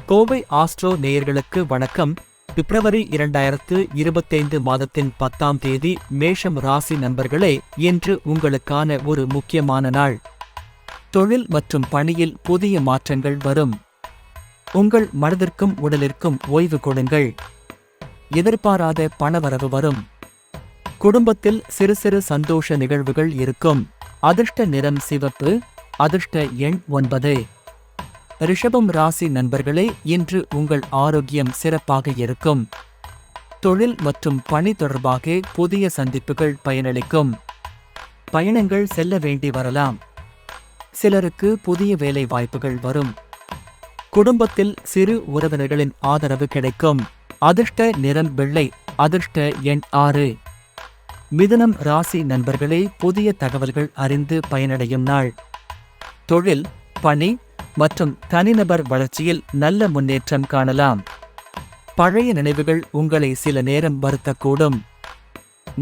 Kovai astro நேயர்களுக்கு வணக்கம். பிப்ரவரி 2025 மாதத்தின் 10ஆம் தேதி மேஷம் ராசி நண்பர்களே, இன்று உங்களுக்கான ஒரு முக்கியமான நாள். தொழில் மற்றும் பணியில் புதிய மாற்றங்கள் வரும். உங்கள் மனதிற்கும் உடலிற்கும் ஓய்வு கொடுங்கள். எதிர்பாராத பணவரவு வரும். குடும்பத்தில் சிறு சிறு சந்தோஷ நிகழ்வுகள் இருக்கும். அதிர்ஷ்ட நிறம் சிவப்பு. அதிர்ஷ்ட எண் 9. ரிஷபம் ராசி நண்பர்களே, இன்று உங்கள் ஆரோக்கியம் சிறப்பாக இருக்கும். தொழில் மற்றும் பணி தொடர்பாக புதிய சந்திப்புகள் பயனளிக்கும். பயணங்கள் செல்ல வேண்டி வரலாம். சிலருக்கு புதிய வேலை வாய்ப்புகள் வரும். குடும்பத்தில் சிறு உறவினர்களின் ஆதரவு கிடைக்கும். அதிர்ஷ்ட நிறம் வெள்ளை. அதிர்ஷ்ட எண் 6. மிதுனம் ராசி நண்பர்களே, புதிய தகவல்கள் அறிந்து பயனடையும் நாள். தொழில், பணி மற்றும் தனிநபர் வளர்ச்சியில் நல்ல முன்னேற்றம் காணலாம். பழைய நினைவுகள் உங்களை சில நேரம் வருத்தக்கூடும்.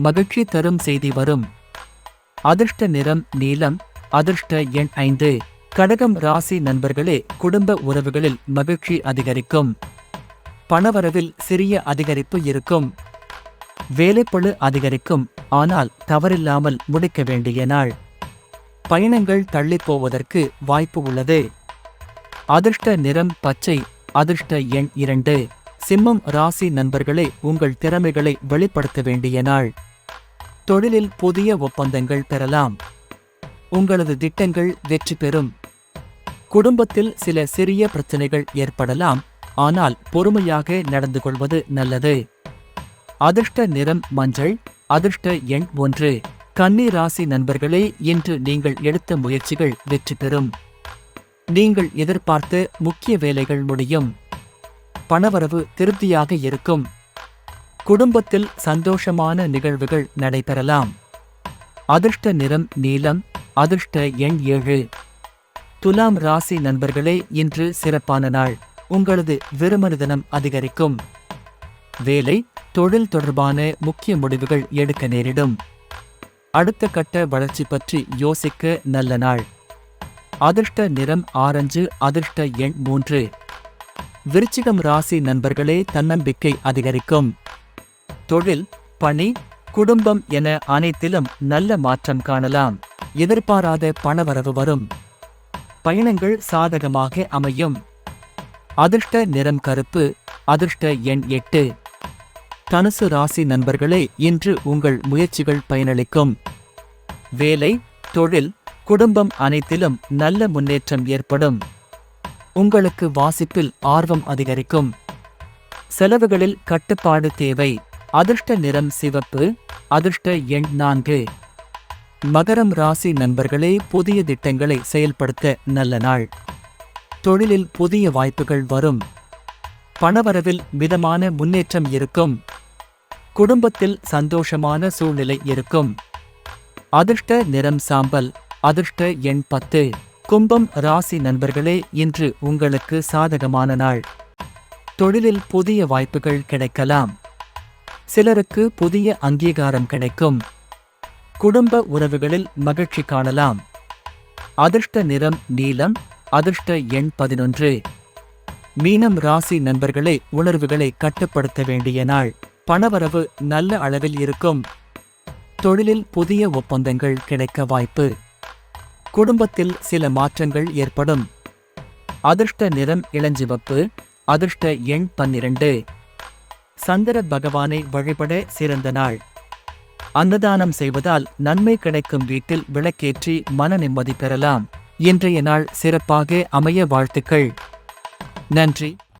மகிழ்ச்சி தரும் செய்தி வரும். அதிர்ஷ்ட நிறம் நீலம். அதிர்ஷ்ட எண் 5. கடகம் ராசி நண்பர்களே, குடும்ப உறவுகளில் மகிழ்ச்சி அதிகரிக்கும். பணவரவில் சிறிய அதிகரிப்பு இருக்கும். வேலைப்பளு அதிகரிக்கும், ஆனால் தவறில்லாமல் முடிக்க வேண்டிய நாள். பயணங்கள் தள்ளிப்போவதற்கு வாய்ப்பு உள்ளது. அதிர்ஷ்ட நிறம் பச்சை. அதிர்ஷ்ட எண் 2. சிம்மம் ராசி நண்பர்களே, உங்கள் திறமைகளை வெளிப்படுத்த வேண்டிய நாள். தொழிலில் புதிய ஒப்பந்தங்கள் பெறலாம். உங்களது திட்டங்கள் வெற்றி பெறும். குடும்பத்தில் சில சிறிய பிரச்சனைகள் ஏற்படலாம், ஆனால் பொறுமையாக நடந்து கொள்வது நல்லது. அதிர்ஷ்ட நிறம் மஞ்சள். அதிர்ஷ்ட எண் 1. கன்னி ராசி நண்பர்களே, இன்று நீங்கள் எடுத்த முயற்சிகள் வெற்றி பெறும். நீங்கள் எதிர்பார்த்த முக்கிய வேலைகள் முடியும். பணவரவு திருப்தியாக இருக்கும். குடும்பத்தில் சந்தோஷமான நிகழ்வுகள் நடைபெறலாம். அதிர்ஷ்ட நிறம் நீலம். அதிர்ஷ்ட எண் 7. துலாம் ராசி நண்பர்களே, இன்று சிறப்பான நாள். உங்களது விருமன தினம் அதிகரிக்கும். வேலை, தொழில் தொடர்பான முக்கிய முடிவுகள் எடுக்க நேரிடும். அடுத்த கட்ட வளர்ச்சி பற்றி யோசிக்க நல்ல நாள். அதிர்ஷ்ட நிறம் ஆரஞ்சு. அதிர்ஷ்ட எண் 3. விருச்சிகம் ராசி நண்பர்களே, தன்னம்பிக்கை அதிகரிக்கும். தொழில், பணி, குடும்பம் என அனைத்திலும் நல்ல மாற்றம் காணலாம். எதிர்பாராத பணவரவு வரும். பயணங்கள் சாதகமாக அமையும். அதிர்ஷ்ட நிறம் கருப்பு. அதிர்ஷ்ட எண் 8. தனுசு ராசி நண்பர்களே, இன்று உங்கள் முயற்சிகள் பயனளிக்கும். வேலை, தொழில், குடும்பம் அனைத்திலும் நல்ல முன்னேற்றம் ஏற்படும். உங்களுக்கு வாசிப்பில் ஆர்வம் அதிகரிக்கும். செலவுகளில் கட்டுப்பாடு தேவை. அதிர்ஷ்ட நிறம் சிவப்பு. அதிர்ஷ்ட எண் 4. மகரம் ராசி நண்பர்களே, புதிய திட்டங்களை செயல்படுத்த நல்ல நாள். தொழிலில் புதிய வாய்ப்புகள் வரும். பணவரவில் மிதமான முன்னேற்றம் இருக்கும். குடும்பத்தில் சந்தோஷமான சூழ்நிலை இருக்கும். அதிர்ஷ்ட நிறம் சாம்பல். அதிர்ஷ்ட எண் 10. கும்பம் ராசி நண்பர்களே, இன்று உங்களுக்கு சாதகமான நாள். தொழிலில் புதிய வாய்ப்புகள் கிடைக்கலாம். சிலருக்கு புதிய அங்கீகாரம் கிடைக்கும். குடும்ப உறவுகளில் மகிழ்ச்சி காணலாம். அதிர்ஷ்ட நிறம் நீலம். அதிர்ஷ்ட எண் 11. மீனம் ராசி நண்பர்களே, உணர்வுகளை கட்டுப்படுத்த வேண்டிய நாள். பணவரவு நல்ல அளவில் இருக்கும். தொழிலில் புதிய ஒப்பந்தங்கள் கிடைக்க வாய்ப்பு. குடும்பத்தில் சில மாற்றங்கள் ஏற்படும். அதிர்ஷ்ட நிறம் இளஞ்சிவப்பு. அதிர்ஷ்ட எண் 12. சந்திர பகவானை வழிபட சிறந்த நாள். அன்னதானம் செய்வதால் நன்மை கிடைக்கும். வீட்டில் விளக்கேற்றி மன நிம்மதி பெறலாம். இன்றைய நாள் சிறப்பாக அமைய வாழ்த்துக்கள். நன்றி.